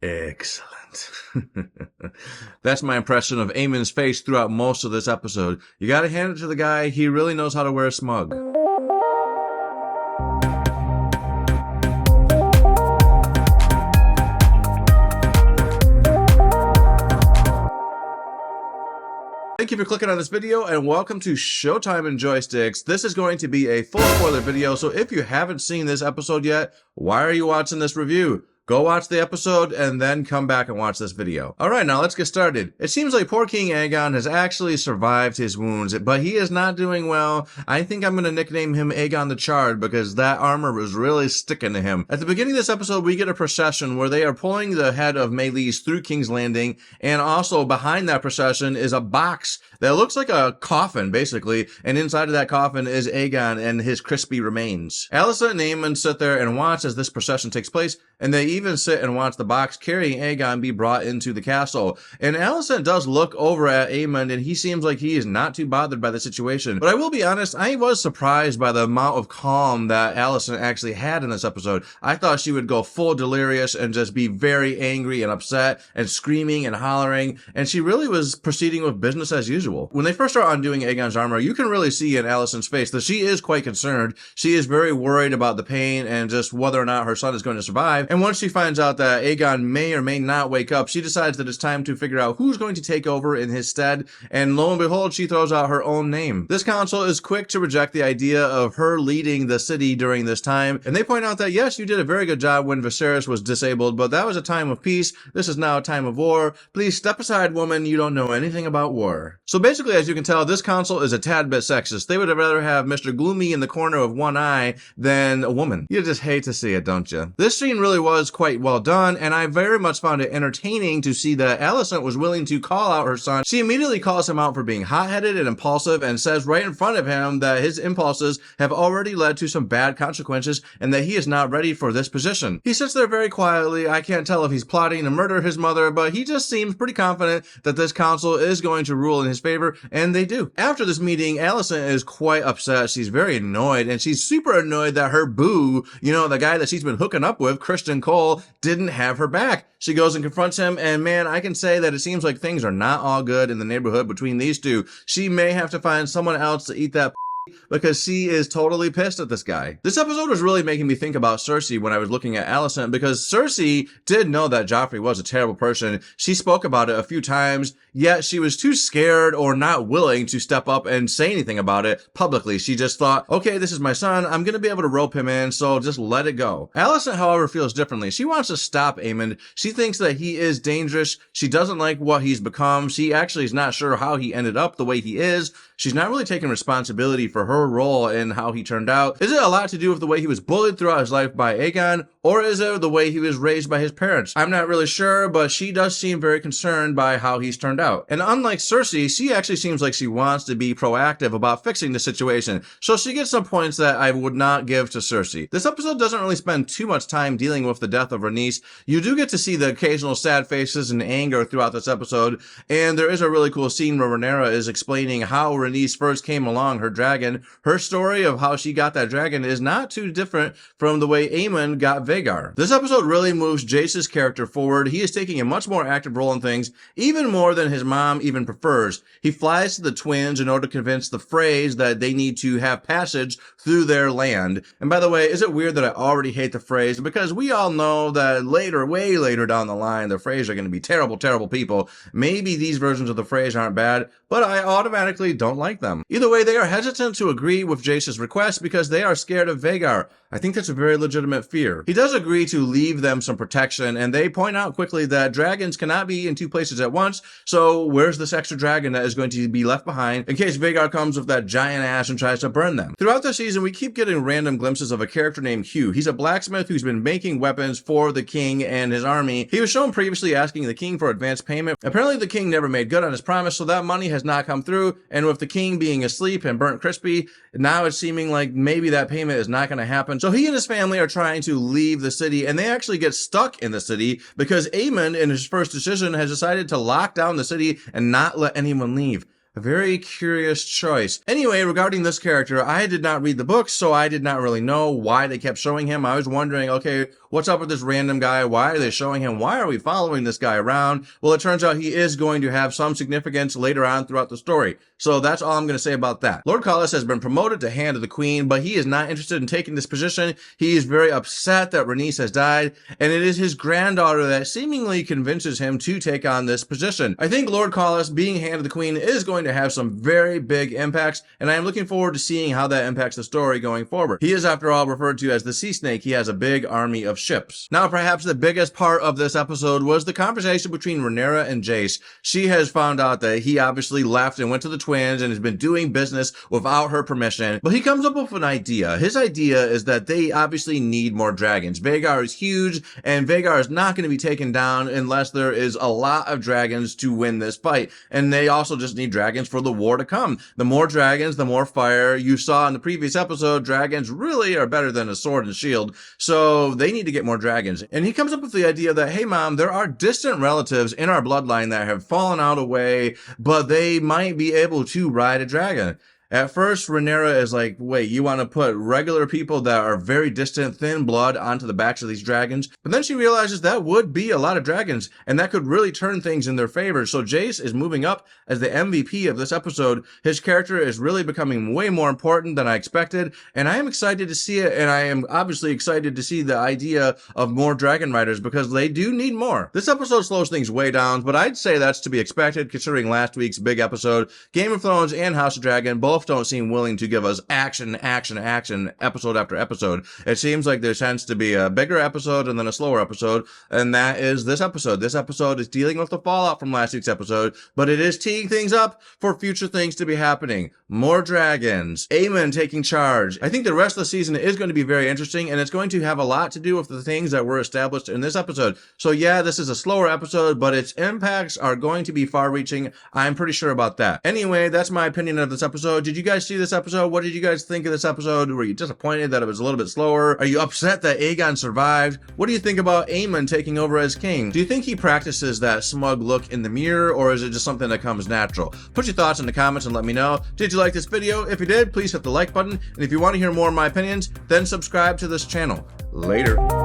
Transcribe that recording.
Excellent. That's my impression of Eamon's face throughout most of this episode. You gotta hand it to the guy, he really knows how to wear a smug. Thank you for clicking on this video and welcome to Showtime and Joysticks. This is going to be a full spoiler video, so if you haven't seen this episode yet, why are you watching this review? Go watch the episode and then come back and watch this video. Alright, now let's get started. It seems like poor King Aegon has actually survived his wounds, but he is not doing well. I think I'm going to nickname him Aegon the Charred because that armor was really sticking to him. At the beginning of this episode, we get a procession where they are pulling the head of Meleys through King's Landing, and also behind that procession is a box that looks like a coffin, basically, and inside of that coffin is Aegon and his crispy remains. Alicent and Aemon sit there and watch as this procession takes place, and they even sit and watch the box carrying Aegon be brought into the castle. And Alicent does look over at Aemon, and he seems like he is not too bothered by the situation. But I will be honest, I was surprised by the amount of calm that Alicent actually had in this episode. I thought she would go full delirious and just be very angry and upset and screaming and hollering, and she really was proceeding with business as usual. When they first start undoing Aegon's armor, you can really see in Alicent's face that she is quite concerned. She is very worried about the pain and just whether or not her son is going to survive. And once she finds out that Aegon may or may not wake up, she decides that it's time to figure out who's going to take over in his stead. And lo and behold, she throws out her own name. This council is quick to reject the idea of her leading the city during this time. And they point out that yes, you did a very good job when Viserys was disabled, but that was a time of peace. This is now a time of war. Please step aside, woman. You don't know anything about war. So basically, as you can tell, this council is a tad bit sexist. They would rather have Mr. Gloomy in the corner of one eye than a woman. You just hate to see it, don't you? This scene really was quite well done, and I very much found it entertaining to see that Alicent was willing to call out her son. She immediately calls him out for being hot-headed and impulsive and says right in front of him that his impulses have already led to some bad consequences and that he is not ready for this position. He sits there very quietly. I can't tell if he's plotting to murder his mother, but he just seems pretty confident that this council is going to rule in his favor, and they do. After this meeting, Alicent is quite upset. She's very annoyed, and she's super annoyed that her boo, the guy that she's been hooking up with, Criston Cole, didn't have her back. She goes and confronts him, and man, I can say that it seems like things are not all good in the neighborhood between these two. She may have to find someone else to eat that because she is totally pissed at this guy. This episode was really making me think about Cersei when I was looking at Alicent, because Cersei did know that Joffrey was a terrible person. She spoke about it a few times, yet she was too scared or not willing to step up and say anything about it publicly. She just thought, okay, this is my son, I'm going to be able to rope him in, so just let it go. Alicent, however, feels differently. She wants to stop Aemon. She thinks that he is dangerous. She doesn't like what he's become. She actually is not sure how he ended up the way he is. She's not really taking responsibility for her role in how he turned out. Is it a lot to do with the way he was bullied throughout his life by Aegon, or is it the way he was raised by his parents? I'm not really sure, but she does seem very concerned by how he's turned out. And unlike Cersei, she actually seems like she wants to be proactive about fixing the situation. So she gets some points that I would not give to Cersei. This episode doesn't really spend too much time dealing with the death of Rhaenys. You do get to see the occasional sad faces and anger throughout this episode, and there is a really cool scene where Rhaenyra is explaining how Rhaenys first came along her dragon. Her story of how she got that dragon is not too different from the way Aemon got Vhagar. This episode really moves Jace's character forward. He is taking a much more active role in things, even more than his mom even prefers. He flies to the twins in order to convince the Freys that they need to have passage through their land. And by the way, is it weird that I already hate the Freys? Because we all know that later, way later down the line, the Freys are going to be terrible, terrible people. Maybe these versions of the Freys aren't bad, but I automatically don't like them. Either way, they are hesitant to agree with Jace's request because they are scared of Vhagar. I think that's a very legitimate fear. He does agree to leave them some protection, and they point out quickly that dragons cannot be in two places at once, so where's this extra dragon that is going to be left behind in case Vhagar comes with that giant ash and tries to burn them? Throughout the season, we keep getting random glimpses of a character named Hugh. He's a blacksmith who's been making weapons for the king and his army. He was shown previously asking the king for advance payment. Apparently, the king never made good on his promise, so that money has not come through, and with the king being asleep and burnt crispy, now it's seeming like maybe that payment is not going to happen. So he and his family are trying to leave the city, and they actually get stuck in the city because Aemon, in his first decision, has decided to lock down the city and not let anyone leave. A very curious choice. Anyway, regarding this character, I did not read the books, so I did not really know why they kept showing him. I was wondering, okay, what's up with this random guy? Why are they showing him? Why are we following this guy around? Well, it turns out he is going to have some significance later on throughout the story. So that's all I'm going to say about that. Lord Collett has been promoted to Hand of the Queen, but he is not interested in taking this position. He is very upset that Rhaenys has died, and it is his granddaughter that seemingly convinces him to take on this position. I think Lord Collett being Hand of the Queen is going to have some very big impacts, and I am looking forward to seeing how that impacts the story going forward. He is, after all, referred to as the Sea Snake. He has a big army of ships. Now, perhaps the biggest part of this episode was the conversation between Rhaenyra and Jace. She has found out that he obviously left and went to the twins and has been doing business without her permission, but he comes up with an idea. His idea is that they obviously need more dragons. Vhagar is huge, and Vhagar is not going to be taken down unless there is a lot of dragons to win this fight, and they also just need dragons for the war to come. The more dragons, the more fire. You saw in the previous episode, dragons really are better than a sword and shield, so they need to get more dragons. And he comes up with the idea that, hey mom, there are distant relatives in our bloodline that have fallen out away, but they might be able to ride a dragon. At first, Rhaenyra is like, wait, you want to put regular people that are very distant, thin blood onto the backs of these dragons? But then she realizes that would be a lot of dragons, and that could really turn things in their favor. So Jace is moving up as the MVP of this episode. His character is really becoming way more important than I expected, and I am excited to see it, and I am obviously excited to see the idea of more dragon riders, because they do need more. This episode slows things way down, but I'd say that's to be expected considering last week's big episode. Game of Thrones and House of Dragon both don't seem willing to give us action episode after episode. It seems like there tends to be a bigger episode and then a slower episode, and that is this episode. This episode is dealing with the fallout from last week's episode, but it is teeing things up for future things to be happening. More dragons, Aemon taking charge. I think the rest of the season is going to be very interesting, and it's going to have a lot to do with the things that were established in this episode. So yeah, this is a slower episode, but its impacts are going to be far-reaching. I'm pretty sure about that. Anyway, that's my opinion of this episode. Did you guys see this episode? What did you guys think of this episode? Were you disappointed that it was a little bit slower? Are you upset that Aegon survived? What do you think about Aemon taking over as king? Do you think he practices that smug look in the mirror, or is it just something that comes natural? Put your thoughts in the comments and let me know. Did you like this video? If you did, please hit the like button. And if you want to hear more of my opinions, then subscribe to this channel. Later.